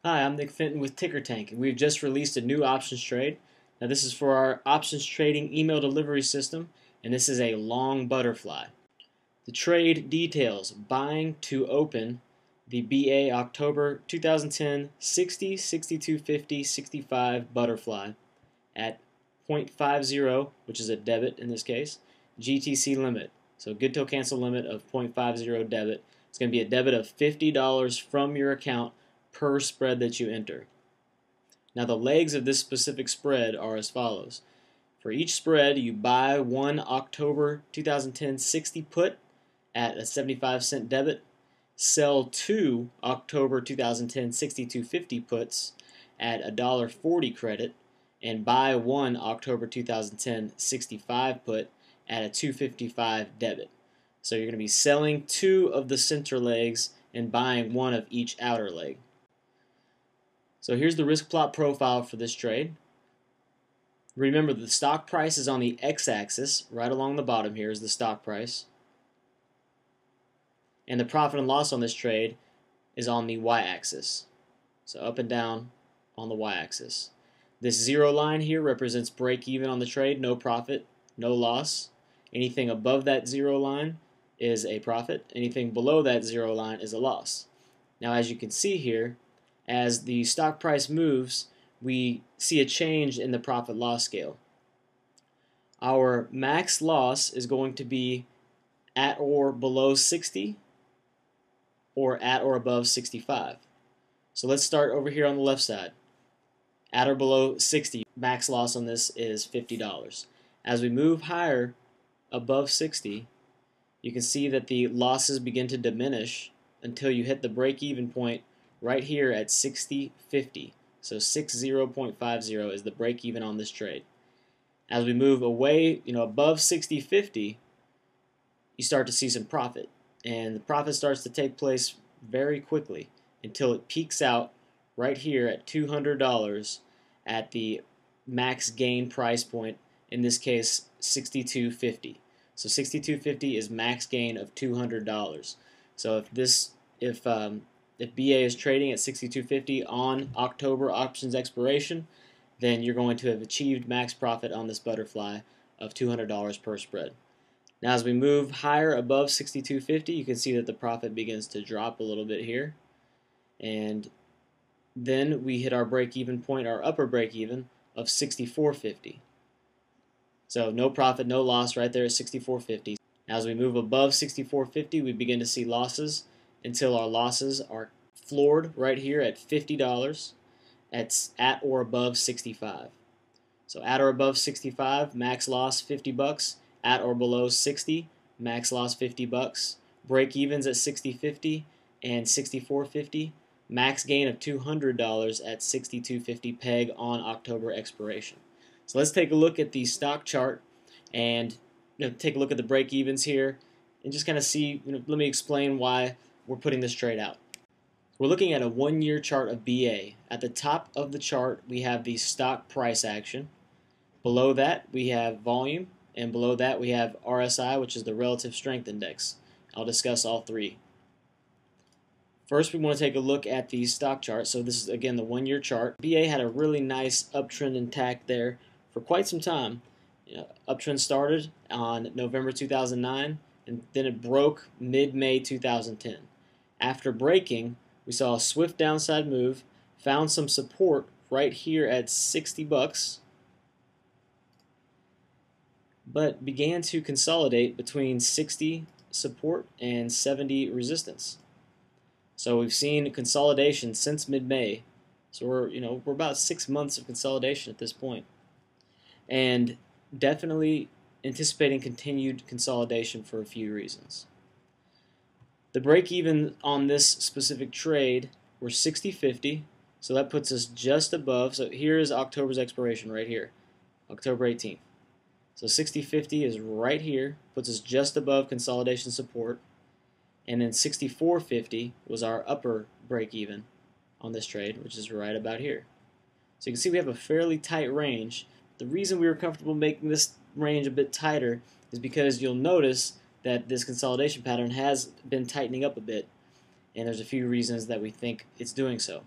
Hi, I'm Nick Fenton with TickerTank, and we've just released a new options trade. Now, this is for our options trading email delivery system, and this is a long butterfly. The trade details buying to open the BA October 2010 60, 62.50, 65 butterfly at 0.50, which is a debit in this case, GTC limit. So good till cancel limit of 0.50 debit. It's going to be a debit of $50 from your account per spread that you enter. Now the legs of this specific spread are as follows. For each spread, you buy one October 2010 60 put at a 75-cent debit, sell two October 2010 62.50 puts at $1.40 credit, and buy one October 2010 65 put at a $2.55 debit. So you're going to be selling two of the center legs and buying one of each outer leg. So here's the risk plot profile for this trade. Remember, the stock price is on the x-axis. Right along the bottom here is the stock price. And the profit and loss on this trade is on the y-axis. So up and down on the y-axis. This zero line here represents break even on the trade, no profit, no loss. Anything above that zero line is a profit. Anything below that zero line is a loss. Now, as you can see here, as the stock price moves, we see a change in the profit loss scale. Our max loss is going to be at or below 60 or at or above 65. So let's start over here on the left side. At or below 60, max loss on this is $50. As we move higher above 60, you can see that the losses begin to diminish until you hit the break-even point right here at 60.50. So 60.50 is the break even on this trade. As we move away, above 60.50, you start to see some profit. And the profit starts to take place very quickly until it peaks out right here at $200 at the max gain price point, in this case 62.50. So 62.50 is max gain of $200. So if BA is trading at 62.50 on October options expiration, then you're going to have achieved max profit on this butterfly of $200 per spread. Now as we move higher above 62.50, you can see that the profit begins to drop a little bit here. And then we hit our break-even point, our upper break-even of 64.50. So no profit, no loss right there at 64.50. Now as we move above 64.50, we begin to see losses until our losses are floored right here at $50 at or above 65. So at or above 65, max loss 50 bucks. At or below 60, max loss 50 bucks. Break evens at 60.50 and 64.50. Max gain of $200 at 62.50 peg on October expiration. So let's take a look at the stock chart and take a look at the break evens here and just kind of see. Let me explain why we're putting this trade out. We're looking at a 1-year chart of BA. At the top of the chart, we have the stock price action. Below that, we have volume, and below that, we have RSI, which is the relative strength index. I'll discuss all three. First, we want to take a look at the stock chart. So this is, again, the 1-year chart. BA had a really nice uptrend intact there for quite some time. Uptrend started on November 2009, and then it broke mid-May 2010. After breaking, we saw a swift downside move, found some support right here at 60 bucks, but began to consolidate between 60 support and 70 resistance. So we've seen consolidation since mid-May. So we're about 6 months of consolidation at this point, and definitely anticipating continued consolidation for a few reasons. The break even on this specific trade were 60.50, so that puts us just above. So here is October's expiration right here, October 18th. So 60.50 is right here, puts us just above consolidation support, and then 64.50 was our upper break even on this trade, which is right about here. So you can see we have a fairly tight range. The reason we were comfortable making this range a bit tighter is because you'll notice that this consolidation pattern has been tightening up a bit, and there's a few reasons that we think it's doing so.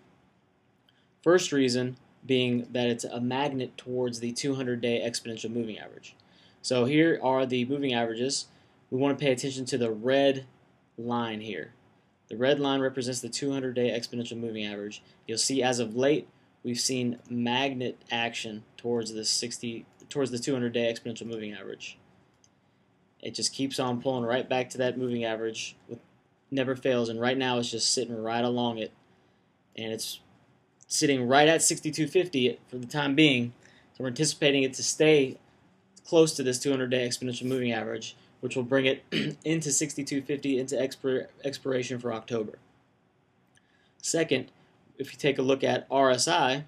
First reason being that it's a magnet towards the 200-day exponential moving average. So here are the moving averages. We want to pay attention to the red line here. The red line represents the 200-day exponential moving average. You'll see as of late we've seen magnet action towards the 200-day exponential moving average. It just keeps on pulling right back to that moving average, never fails, and right now it's just sitting right along it, and it's sitting right at 62.50 for the time being. So we're anticipating it to stay close to this 200-day exponential moving average, which will bring it into 62.50 into expiration for October. Second, if you take a look at RSI,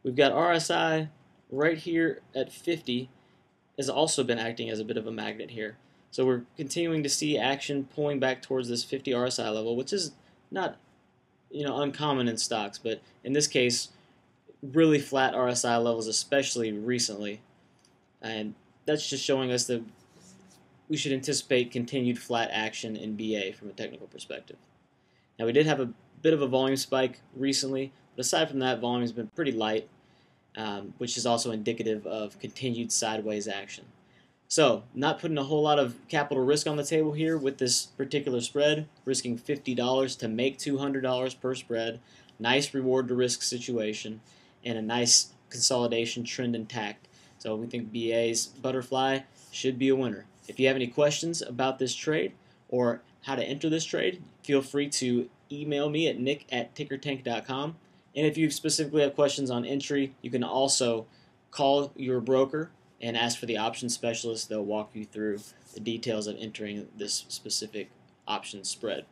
we've got RSI right here at 50 has also been acting as a bit of a magnet here. So we're continuing to see action pulling back towards this 50 RSI level, which is not uncommon in stocks, but in this case, really flat RSI levels, especially recently. And that's just showing us that we should anticipate continued flat action in BA from a technical perspective. Now, we did have a bit of a volume spike recently, but aside from that, volume has been pretty light, which is also indicative of continued sideways action. So, not putting a whole lot of capital risk on the table here with this particular spread, risking $50 to make $200 per spread, nice reward to risk situation, and a nice consolidation trend intact. So we think BA's butterfly should be a winner. If you have any questions about this trade or how to enter this trade, feel free to email me at nick@tickertank.com. And if you specifically have questions on entry, you can also call your broker and ask for the option specialist. They'll walk you through the details of entering this specific option spread.